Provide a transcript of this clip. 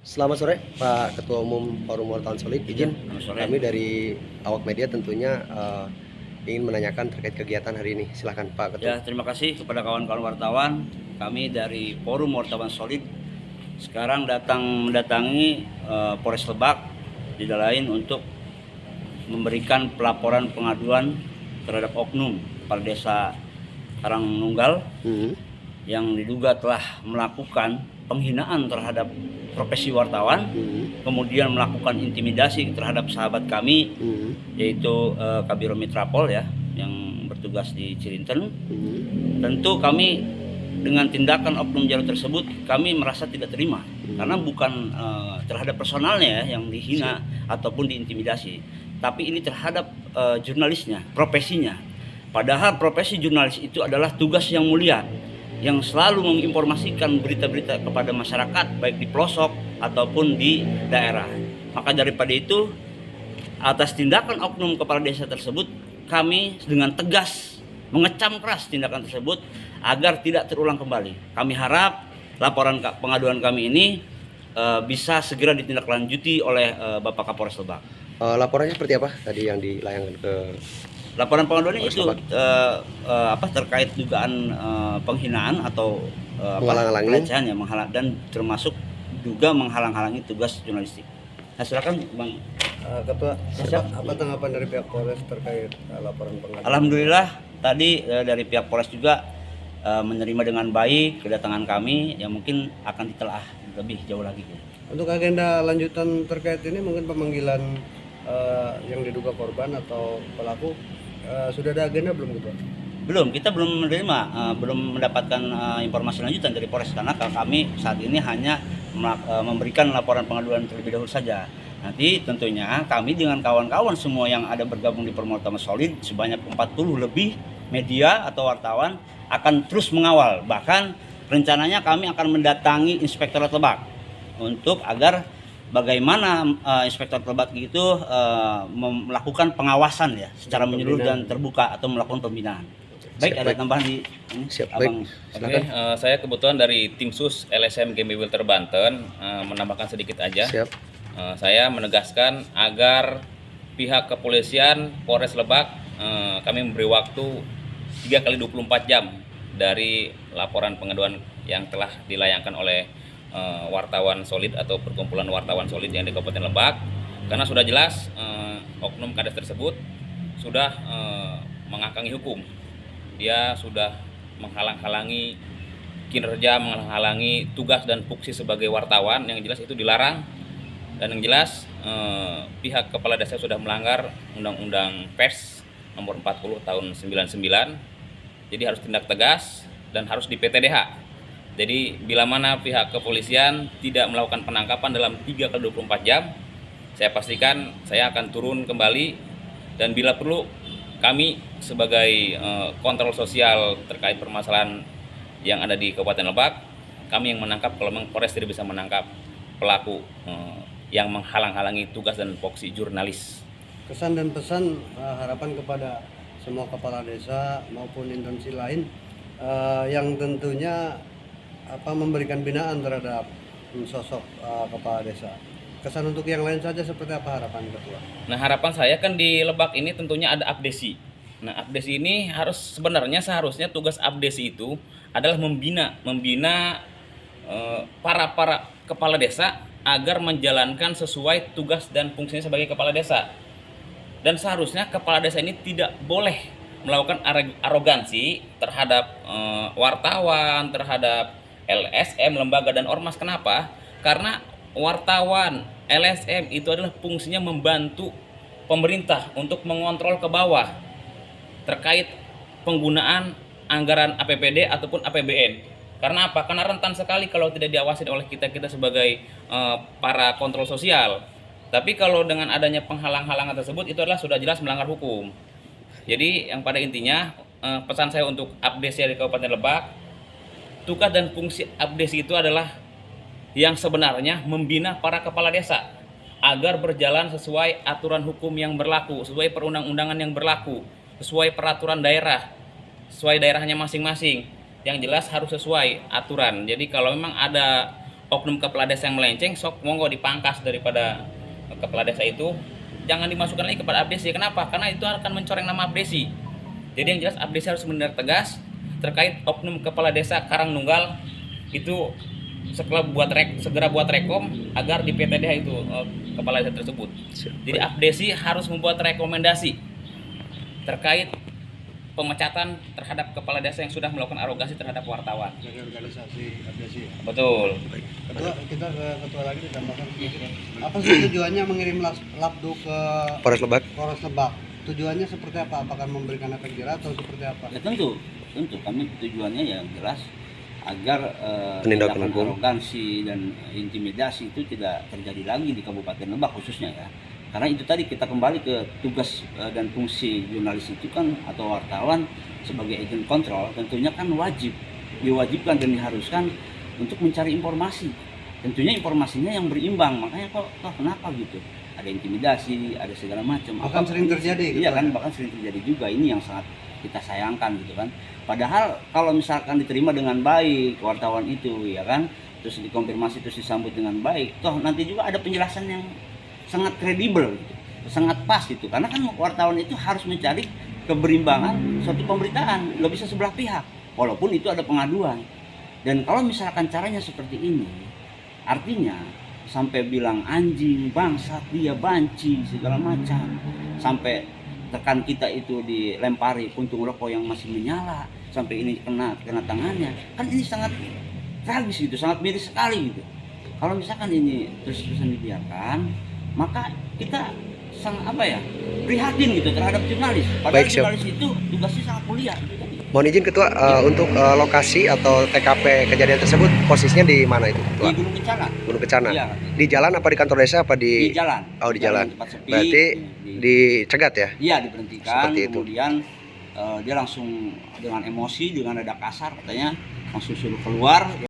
Selamat sore Pak Ketua Umum Forum Wartawan Solid. Ya, Izin selamat sore. kami dari awak media tentunya ingin menanyakan terkait kegiatan hari ini. Silakan Pak Ketua. Ya, terima kasih kepada kawan-kawan wartawan. Kami dari Forum Wartawan Solid sekarang mendatangi Polres Lebak tidak lain untuk memberikan pelaporan pengaduan terhadap oknum kepala desa Karangnunggal yang diduga telah melakukan penghinaan terhadap profesi wartawan, kemudian melakukan intimidasi terhadap sahabat kami, yaitu Kabiro Mitrapol ya, yang bertugas di Cirinten. Tentu kami dengan tindakan oknum jalur tersebut kami merasa tidak terima, karena bukan terhadap personalnya ya, yang dihina ataupun diintimidasi, tapi ini terhadap jurnalisnya, profesinya. Padahal profesi jurnalis itu adalah tugas yang mulia, yang selalu menginformasikan berita-berita kepada masyarakat, baik di pelosok ataupun di daerah. Maka daripada itu, atas tindakan oknum kepala desa tersebut, kami dengan tegas mengecam keras tindakan tersebut agar tidak terulang kembali. Kami harap laporan pengaduan kami ini bisa segera ditindaklanjuti oleh Bapak Kapolres Lebak. Laporannya seperti apa tadi yang dilayangkan ke Laporan pengaduannya itu terkait dugaan penghinaan atau pelecehan ya, dan termasuk juga menghalang-halangi tugas jurnalistik. Nah, silakan Bang Ketua. apa tanggapan dari pihak Polres terkait laporan pengaduan? Alhamdulillah tadi dari pihak Polres juga menerima dengan baik kedatangan kami, yang mungkin akan ditelaah lebih jauh lagi. Untuk agenda lanjutan terkait ini mungkin pemanggilan yang diduga korban atau pelaku sudah ada agenda belum Ketua? Belum, kita belum menerima, belum mendapatkan informasi lanjutan dari Polres, karena kami saat ini hanya memberikan laporan pengaduan terlebih dahulu saja. Nanti tentunya kami dengan kawan-kawan semua yang ada bergabung di Forum Wartawan Solid sebanyak 40 lebih media atau wartawan akan terus mengawal. Bahkan rencananya kami akan mendatangi Inspektorat Lebak untuk agar bagaimana Inspektorat Lebak itu melakukan pengawasan ya secara menyeluruh dan terbuka, atau melakukan pembinaan. Baik, ada tambahan di ini? Siap, Abang. baik. Saya kebetulan dari tim sus LSM Game Wilter Banten, menambahkan sedikit aja. Siap. Saya menegaskan agar pihak kepolisian Polres Lebak, kami memberi waktu 3 kali 24 jam dari laporan pengaduan yang telah dilayangkan oleh wartawan solid atau perkumpulan wartawan solid yang di Kabupaten Lebak, karena sudah jelas oknum kades tersebut sudah mengakangi hukum. Dia sudah menghalang-halangi kinerja, menghalang-halangi tugas dan fungsi sebagai wartawan, yang jelas itu dilarang. Dan yang jelas pihak kepala desa sudah melanggar Undang-Undang Pers nomor 40 tahun 99. Jadi harus tindak tegas dan harus di PTDH. Jadi bila mana pihak kepolisian tidak melakukan penangkapan dalam 3 kali 24 jam, saya pastikan saya akan turun kembali, dan bila perlu kami sebagai kontrol sosial terkait permasalahan yang ada di Kabupaten Lebak, kami yang menangkap kalau memang Polres tidak bisa menangkap pelaku yang menghalang-halangi tugas dan fungsi jurnalis. Kesan dan pesan harapan kepada semua kepala desa maupun instansi lain yang tentunya memberikan binaan terhadap sosok kepala desa. Kesan untuk yang lain saja seperti apa harapan Ketua? Nah, harapan saya kan di Lebak ini tentunya ada abdesi. Nah, abdesi ini seharusnya tugas abdesi itu adalah membina para kepala desa agar menjalankan sesuai tugas dan fungsinya sebagai kepala desa. Dan seharusnya kepala desa ini tidak boleh melakukan arogansi terhadap wartawan, terhadap LSM, lembaga dan ormas. Kenapa? Karena wartawan, LSM itu adalah fungsinya membantu pemerintah untuk mengontrol ke bawah terkait penggunaan anggaran APBD ataupun APBN. Karena apa? Karena rentan sekali kalau tidak diawasi oleh kita sebagai para kontrol sosial. Tapi kalau dengan adanya penghalang-halangan tersebut, itu adalah sudah jelas melanggar hukum. Jadi yang pada intinya pesan saya untuk abdesi di Kabupaten Lebak, tugas dan fungsi abdesi itu adalah yang sebenarnya membina para kepala desa agar berjalan sesuai aturan hukum yang berlaku, sesuai perundang-undangan yang berlaku, sesuai peraturan daerah, sesuai daerahnya masing-masing. Yang jelas harus sesuai aturan. Jadi kalau memang ada oknum kepala desa yang melenceng, sok monggo dipangkas daripada kepala desa itu, jangan dimasukkan lagi kepada abdesi. Kenapa? Karena itu akan mencoreng nama abdesi. Jadi yang jelas abdesi harus benar tegas terkait oknum kepala desa Karangnunggal itu segera buat rekom agar di PTDH itu kepala desa tersebut. Jadi abdesi harus membuat rekomendasi terkait pemecatan terhadap kepala desa yang sudah melakukan arogasi terhadap wartawan. Dari organisasi abdesi ya. Betul. Ketua, kita ke ketua lagi ditambahkan. Apa sih tujuannya mengirim labdu ke Polres Lebak. Polres Lebak? Tujuannya seperti apa? Apakah memberikan efek jerah atau seperti apa? Ya tentu kami tujuannya yang jelas agar Penindakan tindakan hukum. arogansi dan intimidasi itu tidak terjadi lagi di Kabupaten Lebak khususnya ya. Karena itu tadi kita kembali ke tugas dan fungsi jurnalis itu kan atau wartawan sebagai agent kontrol, tentunya kan diwajibkan dan diharuskan untuk mencari informasi. Tentunya informasinya yang berimbang, makanya kok kenapa gitu? Ada intimidasi, ada segala macam. Bahkan sering terjadi. Iya kan, bahkan sering terjadi juga. Ini yang sangat kita sayangkan gitu kan. Padahal kalau misalkan diterima dengan baik wartawan itu ya kan, terus dikonfirmasi terus disambut dengan baik, toh nanti juga ada penjelasan yang sangat kredibel gitu, sangat pas gitu. Karena kan wartawan itu harus mencari keberimbangan suatu pemberitaan, nggak bisa sebelah pihak, walaupun itu ada pengaduan. Dan kalau misalkan caranya seperti ini, artinya sampai bilang anjing, bangsat, dia banci, segala macam, sampai rekan kita itu dilempari puntung rokok yang masih menyala, sampai ini kena tangannya, kan ini sangat tragis gitu, sangat miris sekali gitu. Kalau misalkan ini terus-terusan dibiarkan, maka kita sangat prihatin gitu terhadap jurnalis. Padahal Baik, siap. jurnalis itu tugasnya sangat mulia gitu kan. Mohon izin Ketua, untuk lokasi atau TKP kejadian tersebut posisinya di mana itu Ketua? Di Gunung Kencana. Gunung Kencana. Iya. Di jalan apa di kantor desa apa Di di jalan. Oh, di jalan. Tempat sepi. Berarti dicegat ya? Iya, diberhentikan. Seperti itu. Kemudian dia langsung dengan emosi, dengan nada kasar katanya langsung suruh keluar.